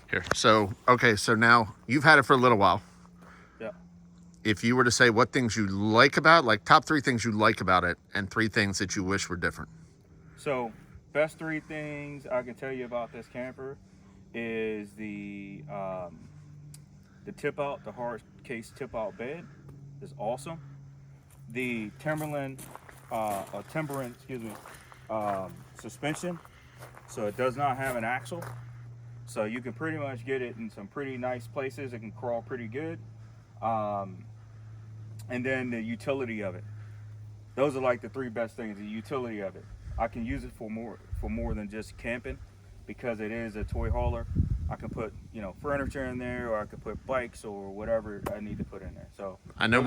Here. So, okay, so now you've had it for a little while. Yeah. If you were to say what things you like about it, like top 3 things you like about it and 3 things that you wish were different. So, best 3 things I can tell you about this camper is the tip out, the hard case tip out bed is awesome. The Timberland, excuse me, suspension, so it does not have an axle. So you can pretty much get it in some pretty nice places. It can crawl pretty good. Um, and then the utility of it. Those are like the 3 best things. The utility of it. I can use it for more than just camping, because it is a toy hauler. I can put furniture in there, or I could put bikes or whatever I need to put in there. So I know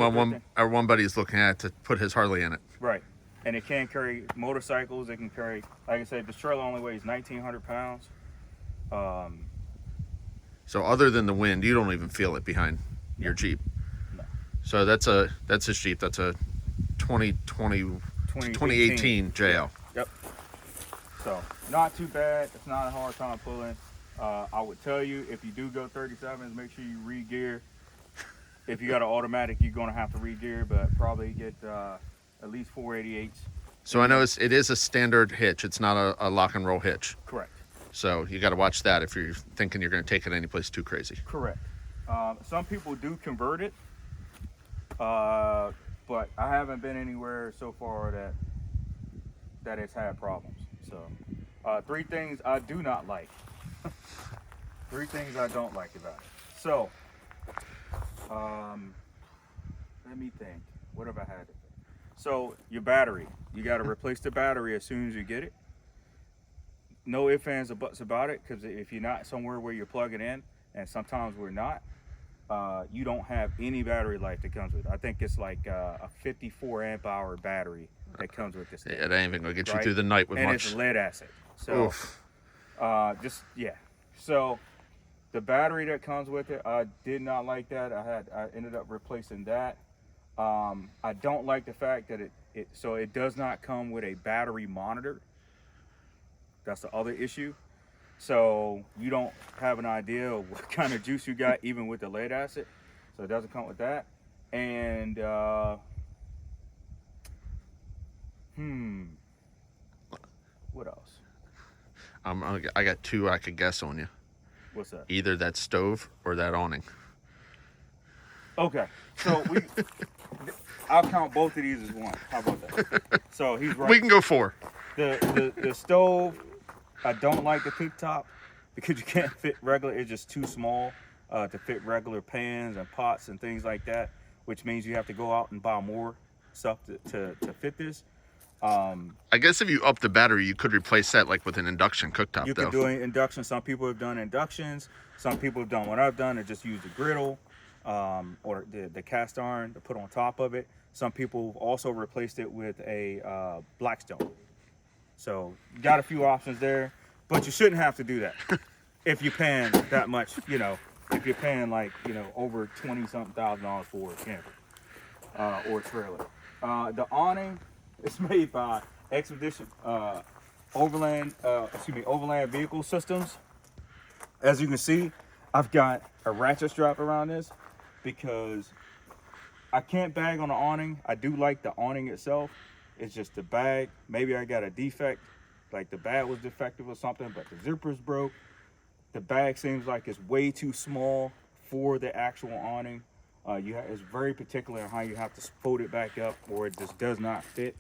our one buddy is looking at to put his Harley in it. Right. And it can carry motorcycles. It can carry, like I said, this trailer only weighs 1,900 pounds. So other than the wind, you don't even feel it behind your Jeep. No. So that's his Jeep. That's a 2018 JL. Yep. So not too bad. It's not a hard time pulling. I would tell you, if you do go 37s, make sure you re-gear. If you got an automatic, you're going to have to re-gear, but probably get at least 488s. So I know it is a standard hitch. It's not a lock and roll hitch. Correct. So you got to watch that if you're thinking you're going to take it anyplace too crazy. Correct. Some people do convert it, but I haven't been anywhere so far that it's had problems. So 3 things I do not like. 3 things I don't like about it. So let me think. What have I had? So your battery. You got to replace the battery as soon as you get it. No ifs, ands, or buts about it, because if you're not somewhere where you're plugging in, and sometimes we're not, you don't have any battery life that comes with it. I think it's like a 54 amp hour battery that comes with this thing. Yeah, that ain't even going to get you through the night with and much. And it's lead acid. So, So the battery that comes with it, I did not like that. I ended up replacing that. I don't like the fact that it does not come with a battery monitor. That's the other issue. So you don't have an idea of what kind of juice you got, even with the lead acid. So it doesn't come with that. And what else? I got 2 I could guess on you. What's that? Either that stove or that awning. Okay, so I'll count both of these as one. How about that? So he's right. We can go 4. The stove, I don't like the peak top, because you can't fit regular. It's just too small to fit regular pans and pots and things like that, which means you have to go out and buy more stuff to fit this. I guess if you up the battery, you could replace that like with an induction cooktop. You could do an induction. Some people have done inductions. Some people have done what I've done and just use the griddle or the cast iron to put on top of it. Some people have also replaced it with a Blackstone. So you got a few options there, but you shouldn't have to do that if you're paying that much. If you're paying over $20-something thousand for a camper or a trailer. The awning is made by Expedition Overland Vehicle Systems. As you can see, I've got a ratchet strap around this because I can't bag on the awning. I do like the awning itself. It's just the bag. Maybe I got a defect, like the bag was defective or something, but the zipper's broke. The bag seems like it's way too small for the actual awning. It's very particular on how you have to fold it back up, or it just does not fit.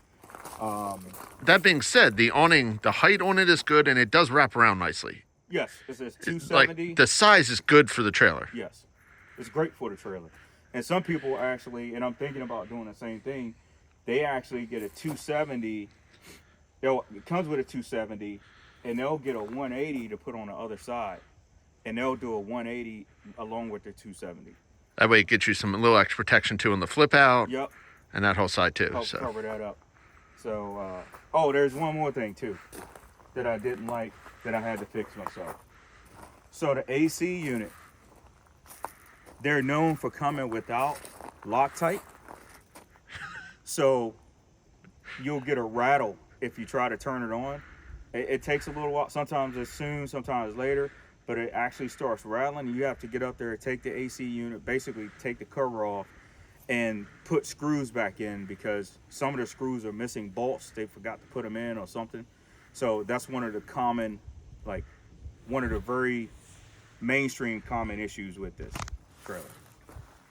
That being said, the awning, the height on it is good, and it does wrap around nicely. Yes, it's 270. Like, the size is good for the trailer. Yes, it's great for the trailer. And some people actually, and I'm thinking about doing the same thing, they actually get a 270. It comes with a 270, and they'll get a 180 to put on the other side, and they'll do a 180 along with their 270. That way it gets you some little extra protection too on the flip out. Yep. And that whole side too. Help cover that up. So, there's one more thing too that I didn't like that I had to fix myself. So the AC unit, they're known for coming without Loctite. So you'll get a rattle if you try to turn it on. It takes a little while. Sometimes it's soon, sometimes later. but it actually starts rattling. You have to get up there, take the AC unit, basically take the cover off, and put screws back in, because some of the screws are missing bolts. They forgot to put them in or something. So that's one of the common, like one of the very mainstream common issues with this trailer.